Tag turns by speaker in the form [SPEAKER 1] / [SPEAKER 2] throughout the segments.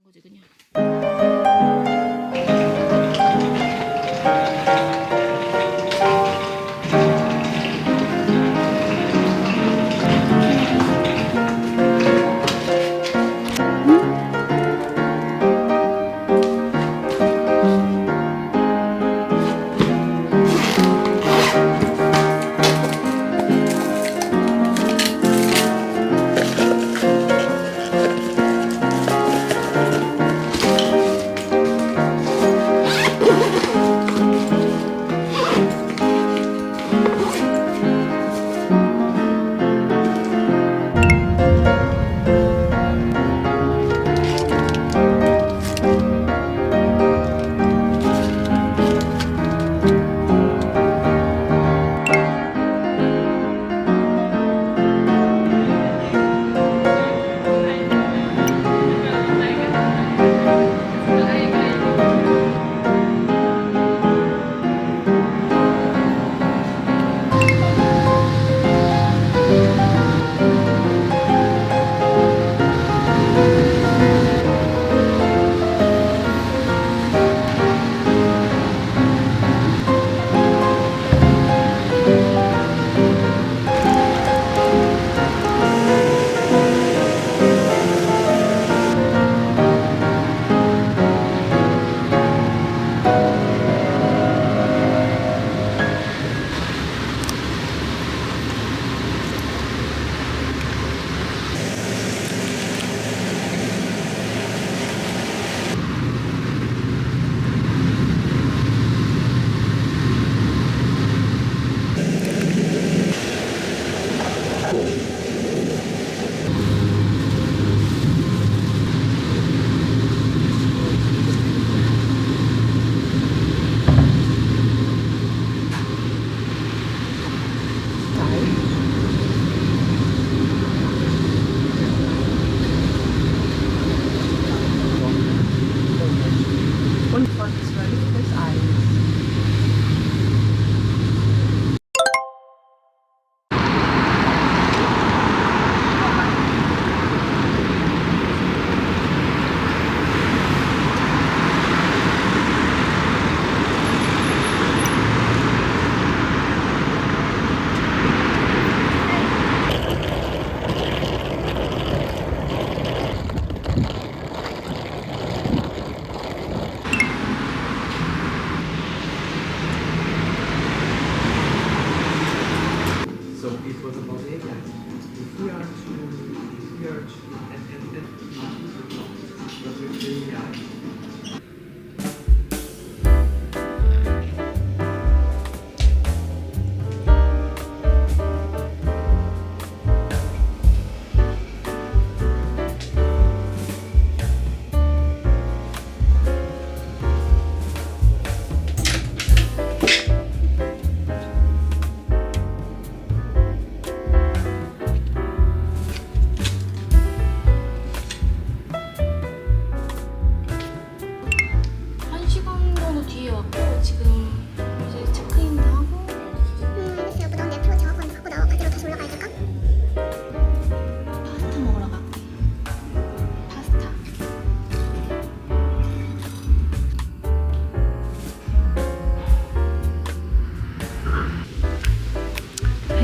[SPEAKER 1] 거지 그냥.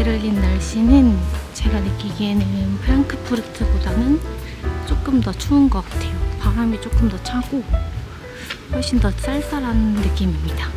[SPEAKER 1] 베를린 날씨는 제가 느끼기에는 프랑크푸르트보다는 조금 더 추운 것 같아요. 바람이 조금 더 차고 훨씬 더 쌀쌀한 느낌입니다.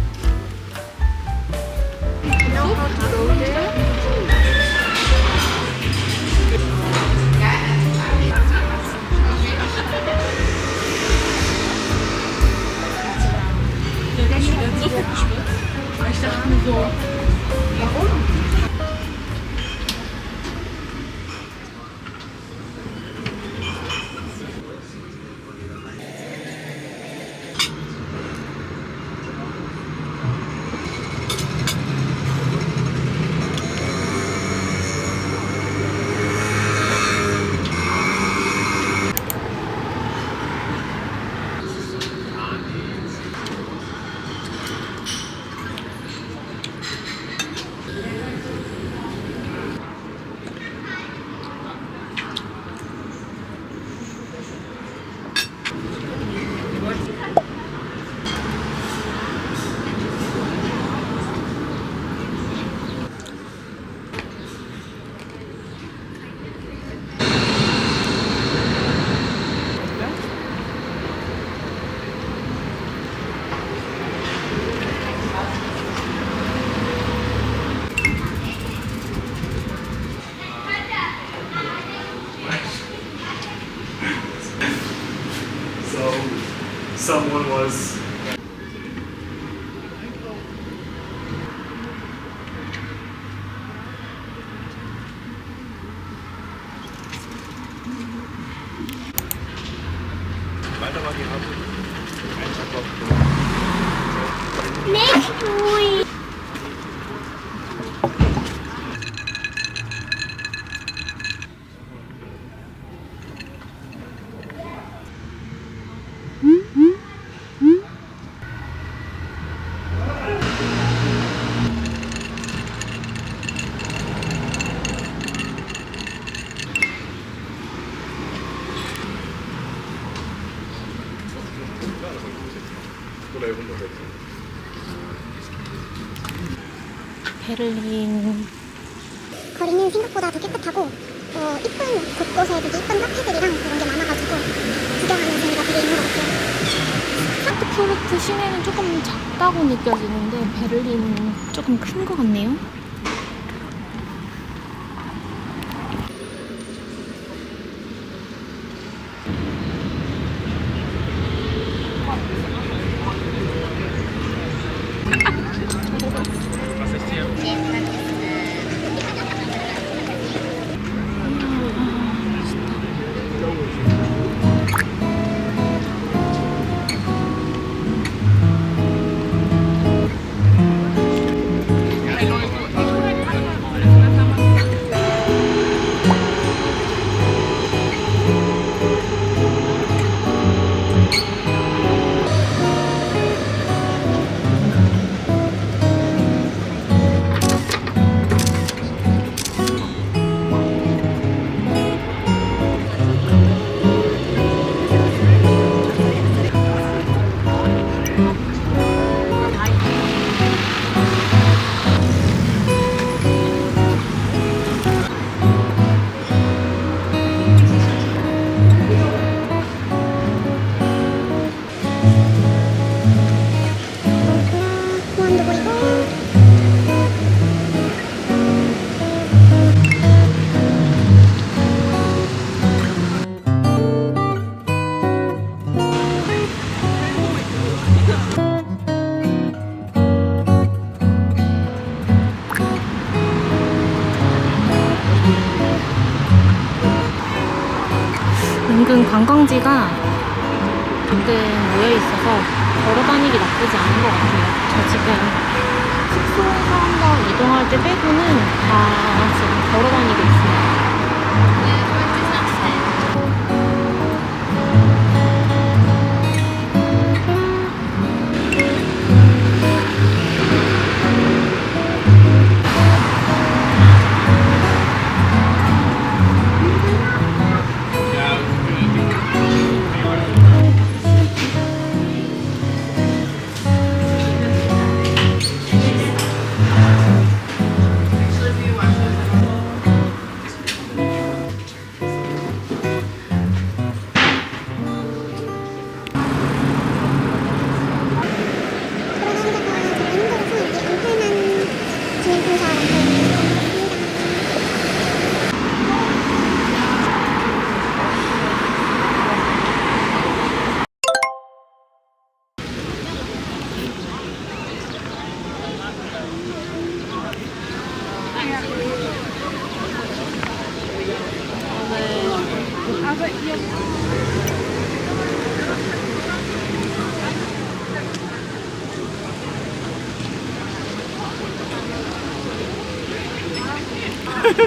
[SPEAKER 2] So someone was
[SPEAKER 1] 베를린
[SPEAKER 3] 거리는 생각보다 더 깨끗하고 이쁜 곳곳에 되게 이쁜 카페들이랑 그런 게 많아가지고 구경하는 재미가 되게 있는 것 같아요.
[SPEAKER 1] 프랑크푸르트 시내는 조금 작다고 느껴지는데 베를린은 조금 큰 것 같네요. 은근 관광지가 가끔 모여있어서 걸어다니기 나쁘지 않은 것 같아요. 저 지금 숙소에서 한번 이동할 때 빼고는 다 지금 걸어다니고 있어요.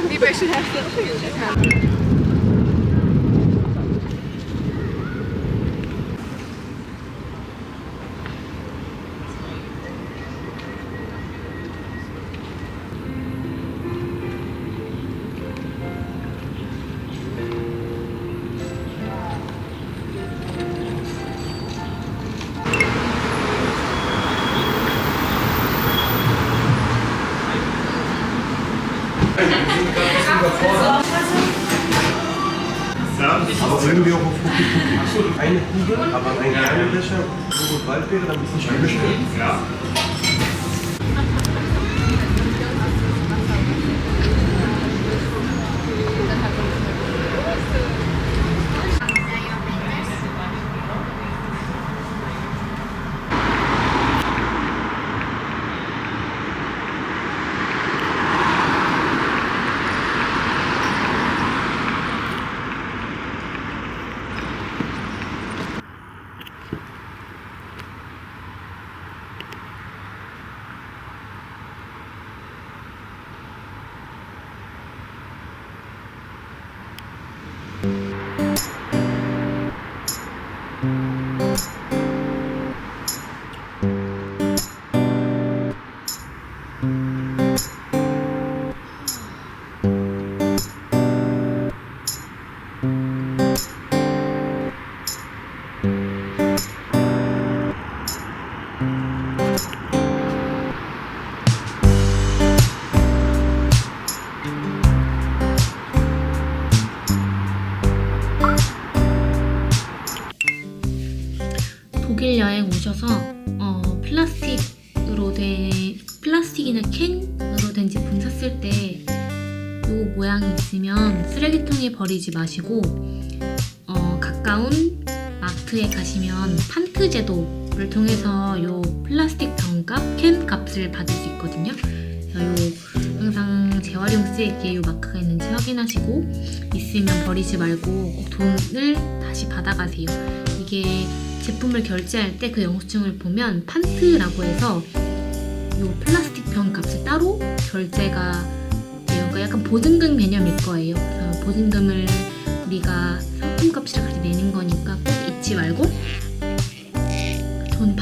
[SPEAKER 4] Maybe I should have something.
[SPEAKER 2] Irgendwie auch auf Cookie. Eine Kugel, aber ein kleiner Becher, wo Waldbeere, dann ein bisschen Scheibenstück. Ja.
[SPEAKER 1] 독일 여행 오셔서 플라스틱이나 캔으로 된 제품 샀을 때 요 모양이 있으면 쓰레기통에 버리지 마시고 가까운 마트에 가시면 판트제도를 통해서 요 플라스틱 병값, 캔 값을 받을 수 있거든요. 그래서 항상 재활용 쓰레기에 요 마크가 있는지 확인하시고 있으면 버리지 말고 꼭 돈을 다시 받아가세요. 이게 제품을 결제할 때 그 영수증을 보면 판트라고 해서 요 플라스틱 병 값을 따로 결제가 돼요. 그러니까 약간 보증금 개념일 거예요. 그래서 보증금을 우리가 상품값이랑 같이 내는 거니까 꼭 잊지 말고 돈